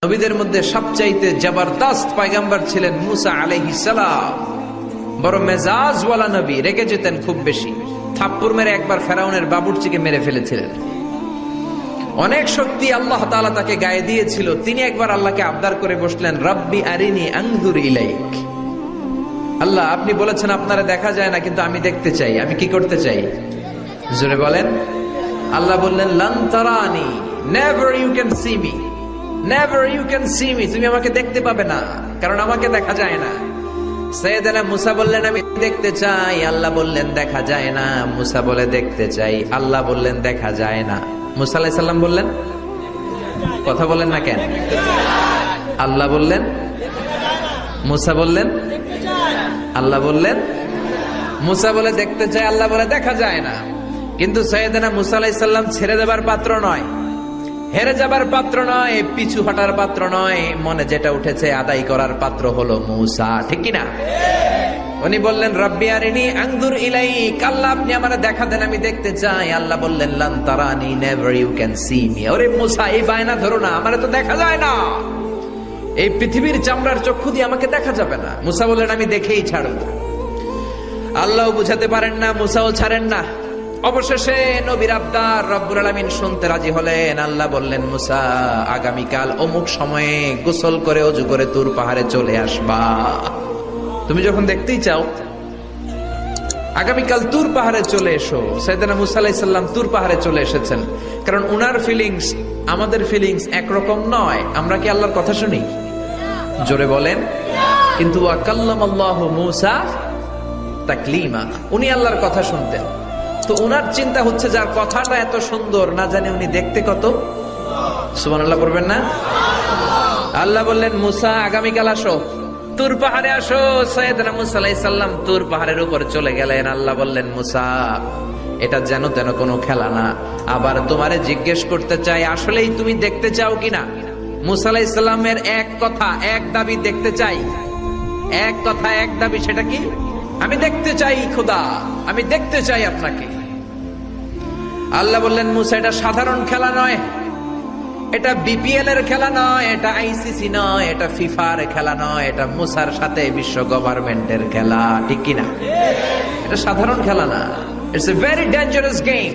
নবীদের মধ্যে সবচাইতে জবরদস্ত পয়গম্বর ছিলেন মুসা আলাইহিস সালাম। বড় মেজাজওয়ালা নবী, রেগে যেতেন খুব বেশি। থাপ্পড় মেরে একবার ফেরাউনের বাবুর্চিকে মেরে ফেলেছিলেন। অনেক শক্তি আল্লাহ তাআলা তাকে গায়ে দিয়েছিল। তিনি একবার আল্লাহকে আবদার করে বসলেন, রব্বি আরিনি আনজুর ইলাইক। আল্লাহ, আপনি বলেছেন আপনারা দেখা যায় না, কিন্তু আমি দেখতে চাই। আমি কি করতে চাই? জোরে বলেন। আল্লাহ বললেন, লান তারানি, never you can see me, never you can see me. তুমি আমাকে দেখতে পাবে না, কারণ আমাকে দেখা যায় না। সাইয়েদনা মুসা বললেন, আমি দেখতে চাই। আল্লাহ বললেন, দেখা যায় না। মুসা বলে, দেখতে চাই। আল্লাহ বললেন, দেখা যায় না। মুসা আলাইহিস সালাম বললেন, কথা বলেন না কেন? আল্লাহ বললেন, মুসা বললেন, আল্লাহ বললেন। মুসা বলে দেখতে চাই, আল্লাহ বলে দেখা যায় না। কিন্তু সাইয়েদনা মুসা আলাইহিস সালাম ছেড়ে দেবার পাত্র নয়, হেরে যাবার পাত্র নয়, পিছু হটার পাত্র নয়। মনে যেটা উঠেছে আদায় করার পাত্র হলো মুসা, ঠিক কিনা? উনি বললেন, রব্বি আরিনি আনজুর ইলাইক। আল্লাহ, আপনি আমারে দেখা দেন, আমি দেখতে চাই। আল্লাহ বললেন, লান তারানি, never you can see me. ওরে মুসা, এই বায়না ধরো না, আমারে তো দেখা যায় না। এই পৃথিবীর চামড়ার চক্ষু দিয়ে আমাকে দেখা যাবে না। মুসা বললেন, আমি দেখেই ছাড়ব। আল্লাহ বুঝাতে পারেন না, মুসাও ছাড়েন না। অবশেষে নবীর আবদার রব্বুল আলামিন শুনতে রাজি হলেন। আল্লাহ বললেন, মুসা, আগামীকাল অমুক সময়ে গোসল করে ওযু করে তুর পাহাড়ে চলে আসবা। তুমি যখন দেখতেই চাও, আগামীকাল তুর পাহাড়ে চলে এসো। সাইয়েদনা মুসা আলাইহিস সালাম তুর পাহাড়ে চলে এসেছেন, কারণ উনার ফিলিংস আমাদের ফিলিংস একরকম নয়। আমরা কি আল্লাহর কথা শুনি? জোরে বলেন। কিন্তু ওয়া কাল্লামাল্লাহু মুসা তাকলিমা, উনি আল্লাহর কথা শুনতেন। তো উনার চিন্তা হচ্ছে, যার কথাটা এত সুন্দর, না জানি উনি দেখতে কত। সুবহানাল্লাহ পড়বেন না? আল্লাহ বললেন, মুসা, আগামীকাল আসো, তুর পাহাড়ে আসো। সাইয়েদনা মুসা আলাইহিস সালাম তুর পাহাড়ের উপর চলে গেলেন। আল্লাহ বললেন, মুসা, এটা যেন তেন কোনো খেলা না। আবার তোমারে জিজ্ঞেস করতে চাই, আসলেই তুমি দেখতে চাও কিনা? মুসা আলাইহিস সালামের এক কথা এক দাবি, দেখতে চাই। এক কথা এক দাবি, সেটা কি? আমি দেখতে চাই খোদা, আমি দেখতে চাই আপনাকে। আল্লাহ বললেন, মুসা, এটা সাধারণ খেলা নয়, এটা বিপিএল এর খেলা নয়, এটা আইসিসি নয়, এটা ফিফার খেলা নয়, এটা মুসার সাথে বিশ্ব গভর্নমেন্টের খেলা, ঠিক কিনা? এটা সাধারণ খেলা না, it's a very dangerous game.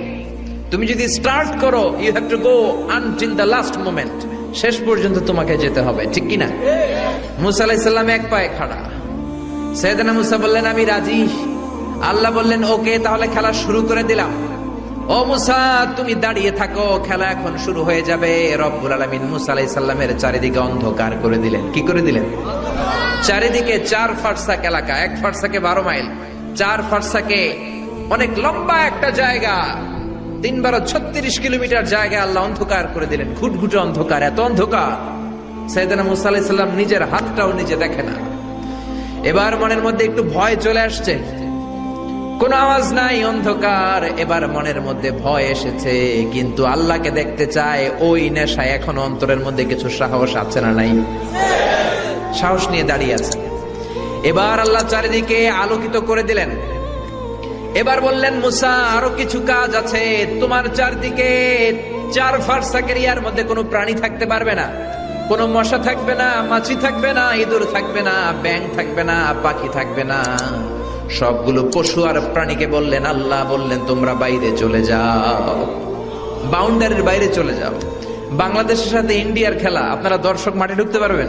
তুমি যদি স্টার্ট করো, you have to go until the last moment. শেষ পর্যন্ত তোমাকে যেতে হবে, ঠিক কিনা? মুসা আলাইহিস সালাম এক পায়ে খাড়া। সাইয়েদনা মুসা বললেন, আমি রাজি। আল্লাহ বললেন, ওকে, তাহলে খেলা শুরু করে দিলাম। ও মুসা, তুমি দাঁড়িয়ে থাকো, খেলা এখন শুরু হয়ে যাবে। রব্বুল আলামিন মুসা আলাইহিস সালামের চারিদিকে অন্ধকার করে দিলেন। কি করে দিলেন? চারিদিকে 4 ফারসাক এলাকা, 1 ফারসাকে 12 মাইল, 4 ফারসাকে অনেক লম্বা একটা জায়গা, 3 × 36 কিলোমিটার জায়গা আল্লাহ অন্ধকার করে দিলেন। ঘুটঘুটে অন্ধকার, এত অন্ধকার সাইয়েদনা মুসা আলাইহিস সালাম নিজের হাতটাও নিজে দেখে না। এবার মনের মধ্যে একটু ভয় চলে আসছে, কোন আওয়াজ নাই, অন্ধকার। এবার মনের মধ্যে ভয় এসেছে, কিন্তু আল্লাহকে দেখতে চায়। ওই নেশায় এখনো অন্তরের মধ্যে কিছু সাহস আছে না নাই? সাহস নিয়ে দাঁড়িয়ে আছে। এবার আল্লাহ চারিদিকে আলোকিত করে দিলেন। এবার বললেন, মুসা, আরো কিছু কাজ আছে। তোমার চারদিকে 4 ফারসাক এরিয়ার মধ্যে কোনো প্রাণী থাকতে পারবে না। কোনো মশা থাকবে না, মাছি থাকবে না, ইঁদুর থাকবে না, ব্যাঙ থাকবে না, পাখি থাকবে না। সবগুলো পশু আর প্রাণীকে বললেন, আল্লাহ বললেন, তোমরা বাইরে চলে যাও, বাউন্ডারির বাইরে চলে যাও। বাংলাদেশের সাথে ইন্ডিয়ার খেলা, আপনারা দর্শক মাঠে ঢুকতে পারবেন?